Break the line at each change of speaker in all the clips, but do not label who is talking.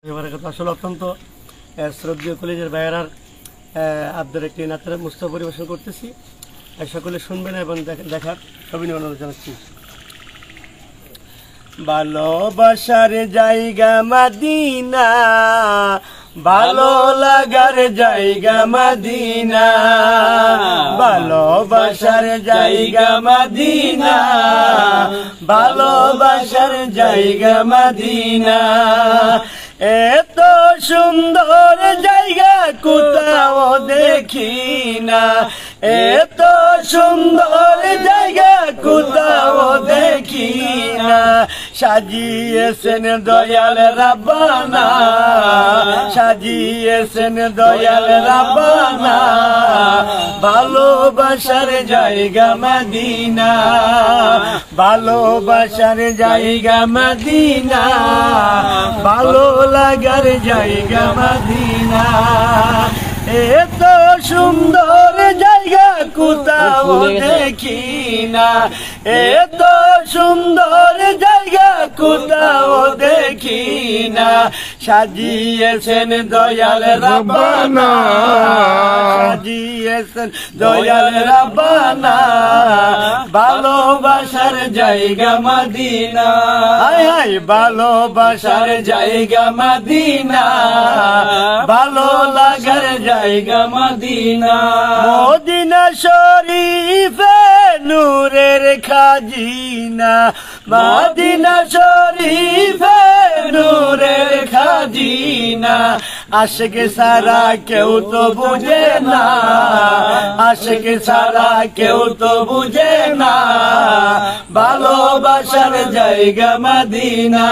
আসলে অত্যন্ত শ্রদ্ধেয় কলেজের ভাইয়েরার আব্দের একটি নাতের মুস্তাফা পরিবেশন করতেছি। সকলে শুনবেন এবং দেখার সবিনয় অনুরোধ জানাচ্ছি। ভালোবাসার জায়গা মদিনা, ভালো লাগার জায়গা মদিনা, ভালোবাসার জায়গা মদিনা, ভালোবাসার জায়গা মদিনা। এত সুন্দর জায়গা কোথাও দেখি না, এত সুন্দর জায়গা কোথাও দেখি না। সাজিয়েছেন দয়াল রাব্বানা, সাজিয়েছেন দয়াল রাব্বানা, ভালোবাসার জায়গা মদিনা, ভালোবাসার জায়গা মদিনা, ভালো লাগার জায়গা মদিনা। এত সুন্দর জায়গা কোথাও দেখি না, এত সুন্দর জায়গা কোথাও দেখি না। সাজিয়েছেন দয়াল রাব্বানা, সাজিয়েছেন দয়াল রাব্বানা, ভালোবাসার জায়গা মদিনা। হায় হায় ভালোবাসার জায়গা মদিনা, ভালো লাগার জায়গা মদিনা। মদিনা শরীফে নূরের খাজিনা, মদিনা শরীফে নূরের খাজিনা। আশিক সারা কেউ তো বুঝে না, আশিক সারা কেউ তো বুঝে না, ভালোবাসার জায়গা মদিনা,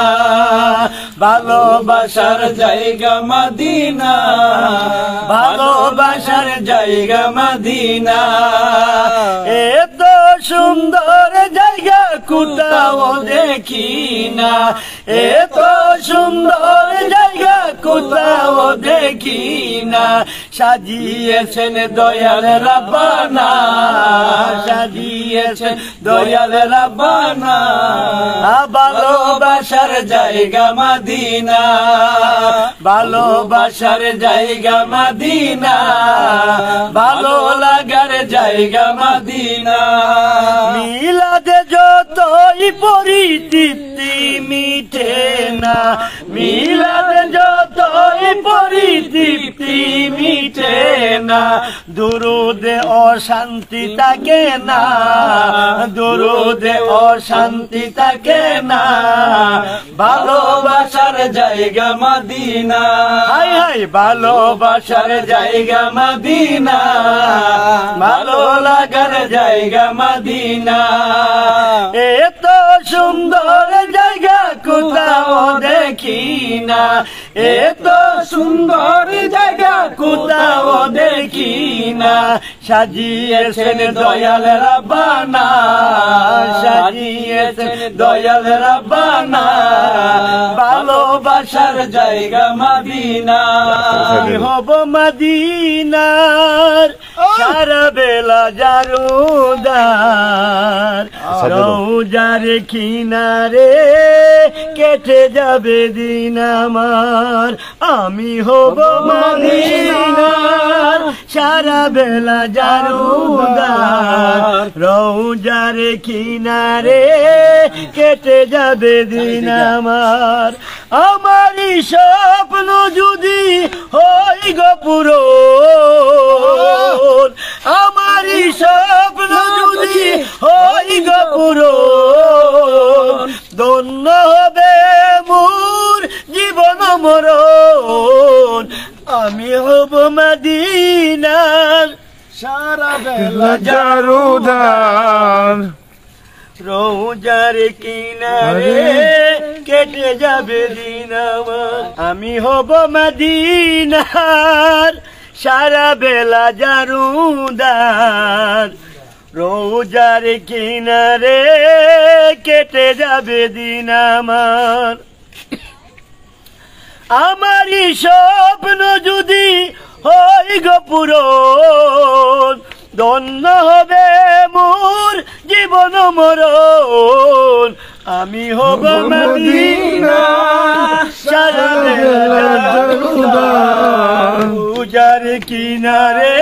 ভালোবাসার জায়গা মদিনা, ভালোবাসার জায়গা মদিনা। এত সুন্দর জায়গা কোথাও দেখি না, এত সুন্দর জায়গা কোথাও দেখি না। সাজিয়েছেন দয়াল রাব্বানা, সাজিয়েছেন দয়াল রাব্বানা, ভালোবাসার জায়গা মদিনা, ভালোবাসার জায়গা মদিনা, ভালো লাগার জায়গা মদিনা। মিলাদে যতই পড়ি তৃপ্তি মিটে না, মিলাদে যতই পড়ি তৃপ্তি মিটে না। দুরুদে অশান্তি থাকে না, দুরুদে অশান্তি থাকে না, ভালোবাসার জায়গা মদিনা। হায় হায় ভালোবাসার জায়গা মদিনা, ভালো লাগার জায়গা মদিনা। এত সুন্দর জায়গা কোথাও দেখি না, এত সুন্দর জায়গা কোথাও দেখি না। সাজিয়েছেন দয়াল রাব্বানা, সাজিয়েছেন দয়াল রাব্বানা, ভালোবাসার জায়গা মদিনা। আমি হব মদিনার সারা বেলা জারুদার, রওজার কিনারে কেটে যাবে দিন আমার। আমি হব মদিনার সারা বেলা জারুদার, রওজার কিনারে কেটে যাবে দিন আমার। আমারই স্বপ্ন যদি হয় গো পূরণ, আমারই স্বপ্ন যদি হয় গো পূরণ, ধন্য হবে মোর জীবন মরণ। আমি হব মদিনার সারা বেলা জারুদার, রওজার কিনারে কেটে যাবে দিন আমার। আমি হব মদিনার সারা বেলা জারুদার, রওজার কিনারে কেটে যাবে দিন আমার। আমারই স্বপ্ন যদি হয় গো পূরণ, ধন্য হবে মোর জীবন মরণ। আমি হব মদিনা সারা উজার কিনারে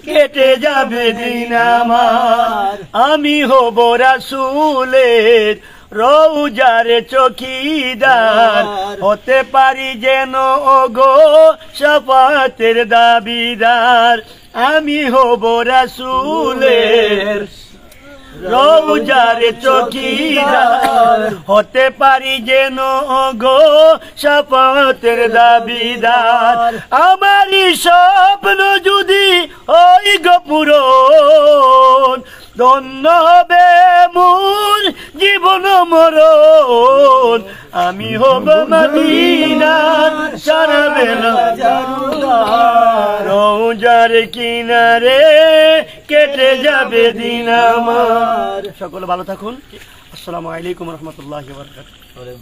কেটে যাবে দিন আমার আমি হব রাসূলের রওজারে চৌকিদার হতে পারি যেন ওগো শাফাতের দাবিদার আমি হব রাসূলের রওজারে চৌকিদার হতে পারি যেন ওগো শাফাতের দাবিদার আমারই স্বপ্ন যদি ওই গো পূরণ ধন্য হবে মোর জীবন মরণ আমি হব মদিনার সারা বেলা রওজার কিনারে কেটে যাবে দিন আমার। সকলে ভালো থাকুন। আসসালামু আলাইকুম ওয়া রাহমাতুল্লাহি ওয়া বারাকাতুহু।